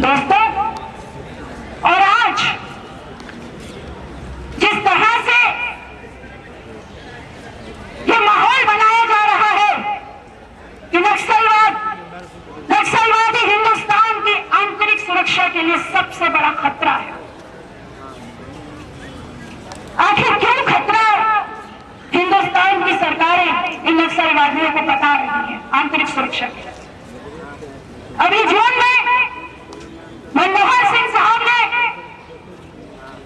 दोस्तों, और आज जिस तरह से ये माहौल बनाया जा रहा है कि नक्सलवादी हिंदुस्तान की आंतरिक सुरक्षा के लिए सबसे बड़ा खतरा है। आखिर क्यों खतरा हिंदुस्तान की सरकारें इन नक्सलवादियों को बता रही है आंतरिक सुरक्षा के? अभी जून में मनमोहन सिंह साहब ने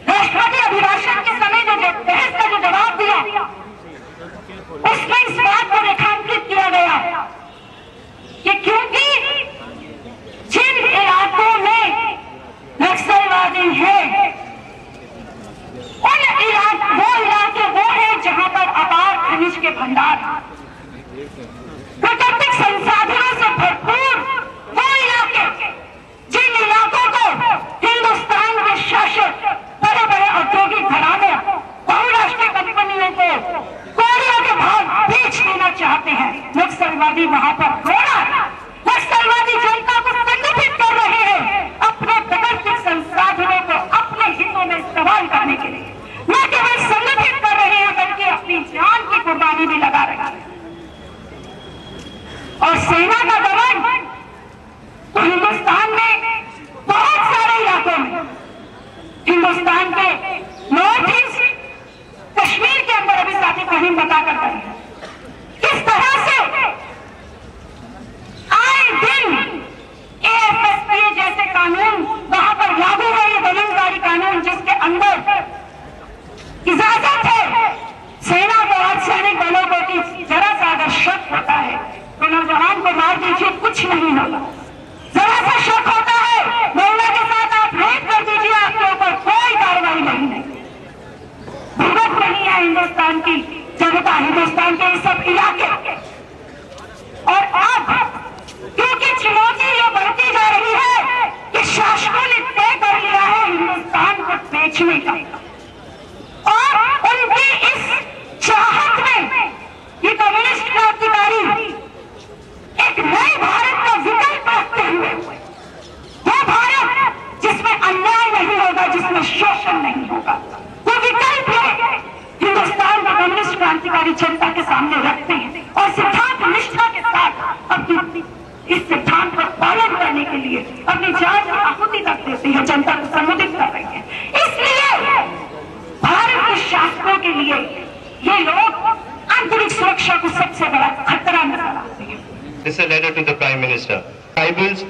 राष्ट्रपति अभिभाषण के समय जो बहस का जो जवाब दिया, उसमें इस बात को रेखांकित किया गया कि क्योंकि जिन इलाकों में नक्सलवादी हैं, वो इलाके वो हैं जहां पर अपार खनिज के भंडार हैं, प्राकृतिक संसाधनों से भरपूर वो इलाके, जिन इलाकों को हिंदुस्तान के शासक बड़े बड़े औद्योगिक घराने बहुराष्ट्रीय कंपनियों को कोयलों के भाव बेच देना चाहते हैं। नक्सलवादी वहां पर नक्सलवादी जनता को संगठित कर रहे हैं अपने प्राकृतिक संसाधनों को अपने हितों में इस्तेमाल करने के लिए। न केवल संगठित कर रहे हैं बल्कि अपनी जान की कुर्बानी भी लगा रहे हैं। और सेना का दमन तो हिंदुस्तान में बहुत सारे इलाकों में, हिंदुस्तान के नॉर्थ ईस्ट कश्मीर के अंदर अभी साथी फहीम बताकर गए हैं किस तरह से आए दिन एएफएसपी जैसे कानून वहां पर लागू है। ये दमनकारी कानून जिसके अंदर इजाजत है सेना को, अर्धसैनिक बलों को कि जरा सा अगर शक होता है तो नौजवान को मार दीजिए, कुछ नहीं होगा। जरा सा शक होता है महिला के साथ आप रेप कर दीजिए, आपके ऊपर कोई कार्रवाई नहीं है। भुगत नहीं है हिंदुस्तान की जनता, हिंदुस्तान के सब इलाके। और अब क्योंकि चुनौती ये बढ़ती जा रही है कि शासकों ने तय कर लिया है हिंदुस्तान को बेचने का, और उनकी इस चाहत में ये कम्युनिस्ट क्रांतिकारी एक नए भारत का विकल्प रखते हुए, वो भारत जिसमें अन्याय नहीं होगा, जिसमें शोषण नहीं होगा, वो विकल्प हिंदुस्तान का कम्युनिस्ट क्रांतिकारी जनता के सामने रखते हैं और सिद्धांत निष्ठा के साथ अपनी इस सिद्धांत का पालन करने के लिए अपनी जान की आहुति तक देते हैं, जनता को संबोधित कर रही है। इसलिए भारत के शासकों के लिए ये लोग आंतरिक सुरक्षा को सबसे बड़ा खतरा नजर आते हैं। This is a letter to the Prime Minister. Tribals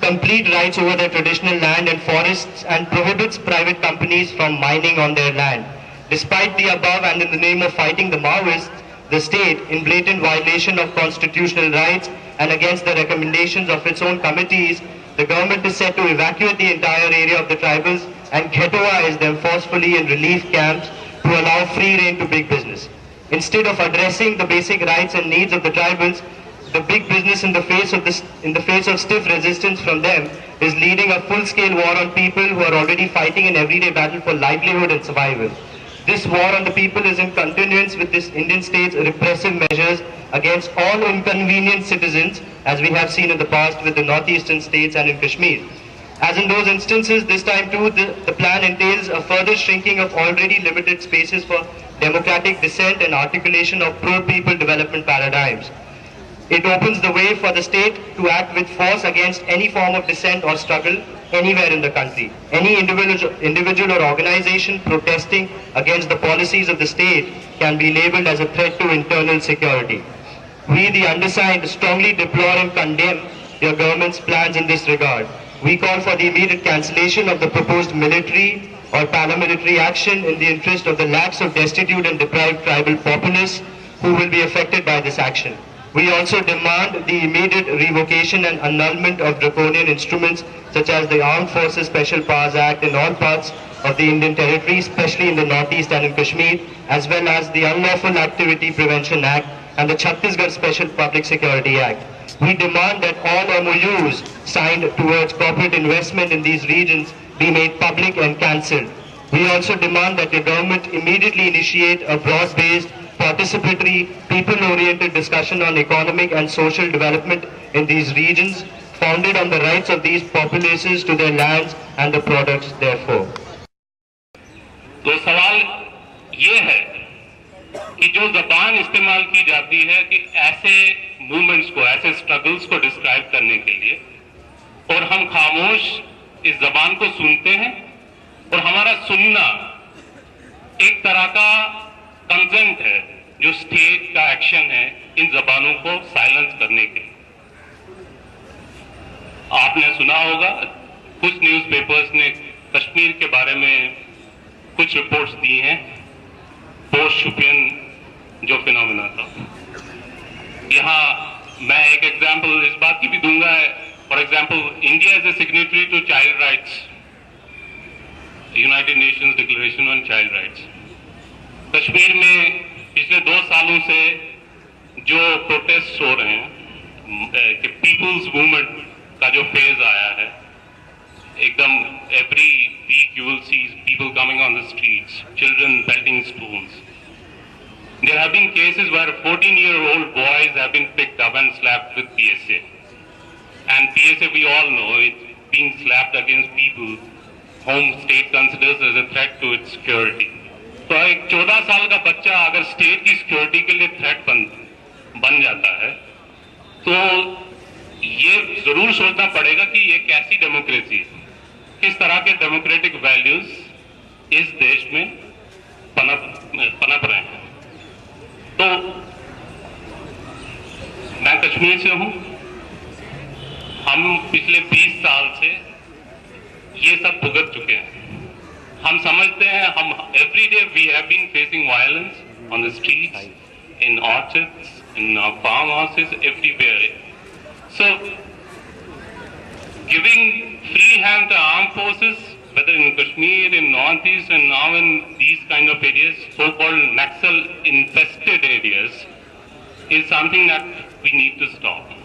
complete rights over their traditional land and forests and prohibits private companies from mining on their land. Despite the above and in the name of fighting the Maoists, the state, in blatant violation of constitutional rights and against the recommendations of its own committees, the government is set to evacuate the entire area of the tribals and ghettoize them forcefully in relief camps to allow free rein to big business. Instead of addressing the basic rights and needs of the tribals, the big business in the face of stiff resistance from them is leading a full-scale war on people who are already fighting an everyday battle for livelihood and survival. This war on the people is in continuance with this Indian state's repressive measures against all inconvenient citizens, as we have seen in the past with the northeastern states and in Kashmir. As in those instances, this time too, the plan entails a further shrinking of already limited spaces for democratic dissent and articulation of pro-people development paradigms. It opens the way for the state to act with force against any form of dissent or struggle anywhere in the country. Any individual or organization protesting against the policies of the state can be labeled as a threat to internal security. We, the undersigned, strongly deplore and condemn your government's plans in this regard. We call for the immediate cancellation of the proposed military or paramilitary action in the interest of the lakhs of destitute and deprived tribal populace who will be affected by this action. We also demand the immediate revocation and annulment of draconian instruments such as the Armed Forces Special Powers Act in all parts of the Indian territory, especially in the Northeast and in Kashmir, as well as the Unlawful Activity Prevention Act and the Chhattisgarh Special Public Security Act. We demand that all MOUs signed towards corporate investment in these regions be made public and cancelled. We also demand that the government immediately initiate a broad-based participatory, people-oriented discussion on economic and social development in these regions, founded on the rights of these populations to their lands and the products therefore. तो सवाल ये है कि जो जबान इस्तेमाल की जाती है कि ऐसे मूवमेंट्स को, ऐसे स्ट्रगल्स को डिस्क्राइब करने के लिए, और हम खामोश इस जबान को सुनते हैं, और हमारा सुनना एक तरह का कंसेंट है जो स्टेट का एक्शन है इन जबानों को साइलेंस करने के लिए। आपने सुना होगा कुछ न्यूज़पेपर्स ने कश्मीर के बारे में कुछ रिपोर्ट्स दी हैं पोस्ट शोपियन जो फिनोमेना था। यहां मैं एक एग्जांपल इस बात की भी दूंगा। For example, India is a signatory to child rights, United Nations declaration on child rights. Kashmir में पिछले 2 सालों से जो प्रोटेस्ट हो रहे हैं कि पीपुल्स मूवमेंट का जो फेज आया है, एकदम every week you will see people coming on the streets, children pelting stones. There have been cases where 14-year-old boys have been picked up and slapped with PSA. And PSA, we all know, it's being slapped against people whom state considers as a threat to its security. तो एक 14 साल का बच्चा अगर state की security के लिए threat बन जाता है, तो ये जरूर सोचना पड़ेगा कि ये कैसी डेमोक्रेसी है, किस तरह के डेमोक्रेटिक वैल्यूज इस देश में पनप रहे हैं। तो मैं कश्मीर से हूं, हम पिछले 20 साल से ये सब भुगत चुके हैं। हम समझते हैं, हम every day we have been facing violence on the streets, in orchards, in farm houses, everywhere. So giving free hand to armed forces, whether in Kashmir, in Northeast, and now in these kind of areas, so-called Naxal-infested areas, is something that we need to stop.